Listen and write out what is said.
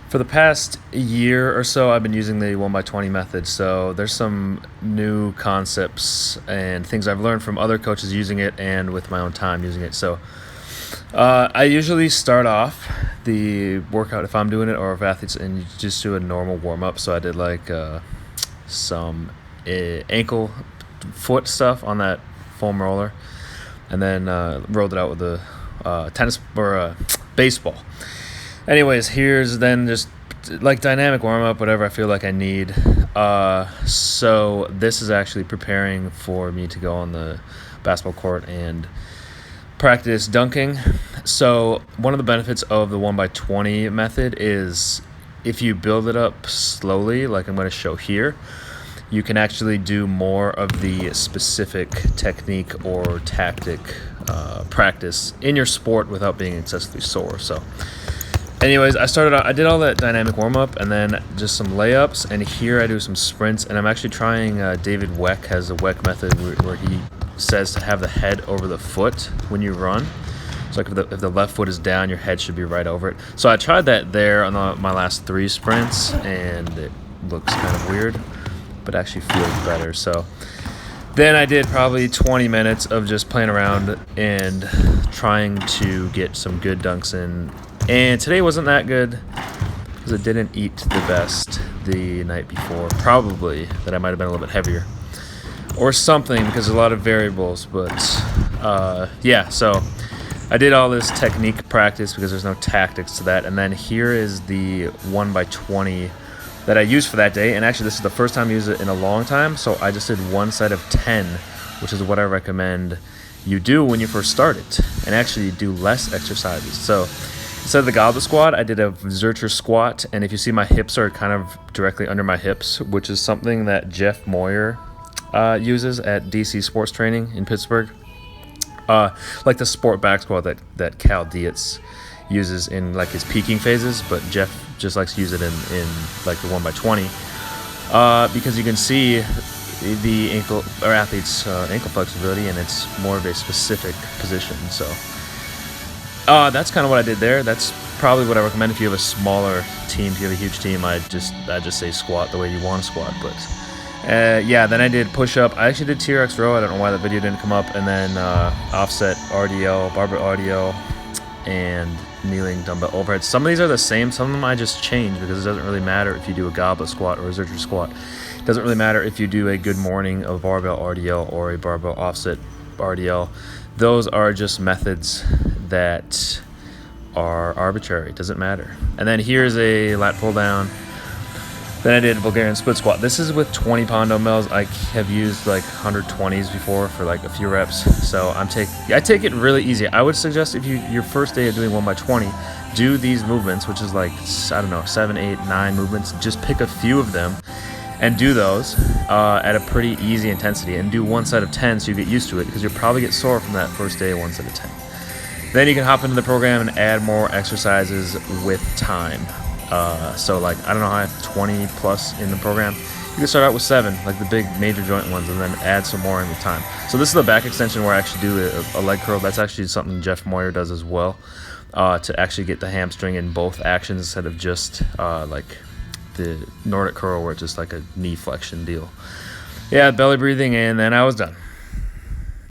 For the past year or so, I've been using the 1x20 method. So there's some new concepts and things I've learned from other coaches using it and with my own time using it. So I usually start off the workout if I'm doing it or if athletes, and you just do a normal warm up. So I did like some ankle foot stuff on that foam roller, and then rolled it out with a tennis or a baseball. Anyways, here's then just like dynamic warm-up, whatever I feel like I need. So this is actually preparing for me to go on the basketball court and practice dunking. So one of the benefits of the 1x20 method is if you build it up slowly, like I'm going to show here, you can actually do more of the specific technique or tactic practice in your sport without being excessively sore. So anyways, I did all that dynamic warm-up and then just some layups, and here I do some sprints, and I'm actually trying David Weck has a Weck method where he says to have the head over the foot when you run. So like if the left foot is down, your head should be right over it. So I tried that there on my last 3 sprints, and it looks kind of weird, but actually feels better. So then I did probably 20 minutes of just playing around and trying to get some good dunks in. And today wasn't that good because I didn't eat the best the night before. Probably that I might have been a little bit heavier or something because there's a lot of variables. But yeah, so I did all this technique practice because there's no tactics to that. And then here is the 1x20 that I used for that day. And actually, this is the first time I used it in a long time. So I just did one set of 10, which is what I recommend you do when you first start it, and actually do less exercises. So instead of the goblet squat, I did a Zercher squat, and if you see my hips are kind of directly under my hips, which is something that Jeff Moyer uses at DC Sports Training in Pittsburgh. Like the sport back squat that Cal Dietz uses in like his peaking phases, but Jeff just likes to use it in like the 1x20 because you can see the ankle or athlete's ankle flexibility, and it's more of a specific position. So that's kind of what I did there. That's probably what I recommend if you have a smaller team. If you have a huge team, I just say squat the way you want to squat. But yeah, then I did push up. I actually did TRX row. I don't know why that video didn't come up. And then offset RDL, barbell RDL, and kneeling dumbbell overhead. Some of these are the same. Some of them I just changed because it doesn't really matter if you do a goblet squat or a Zercher squat. It doesn't really matter if you do a good morning of barbell RDL or a barbell offset RDL. Those are just methods that are arbitrary. It doesn't matter. And then here's a lat pull down. Then I did a Bulgarian split squat. This is with 20-pound dumbbells. I have used like 120s before for like a few reps. So I take it really easy. I would suggest if your first day of doing 1x20, do these movements, which is like, I don't know, 7, 8, 9 movements. Just pick a few of them and do those at a pretty easy intensity, and do one set of 10 so you get used to it, because you'll probably get sore from that first day of one set of 10. Then you can hop into the program and add more exercises with time. So like, I don't know, I have 20 plus in the program. You can start out with 7, like the big major joint ones, and then add some more in with time. So this is the back extension where I actually do a leg curl. That's actually something Jeff Moyer does as well, to actually get the hamstring in both actions instead of just like the Nordic curl where it's just like a knee flexion deal. Yeah, belly breathing, and then I was done.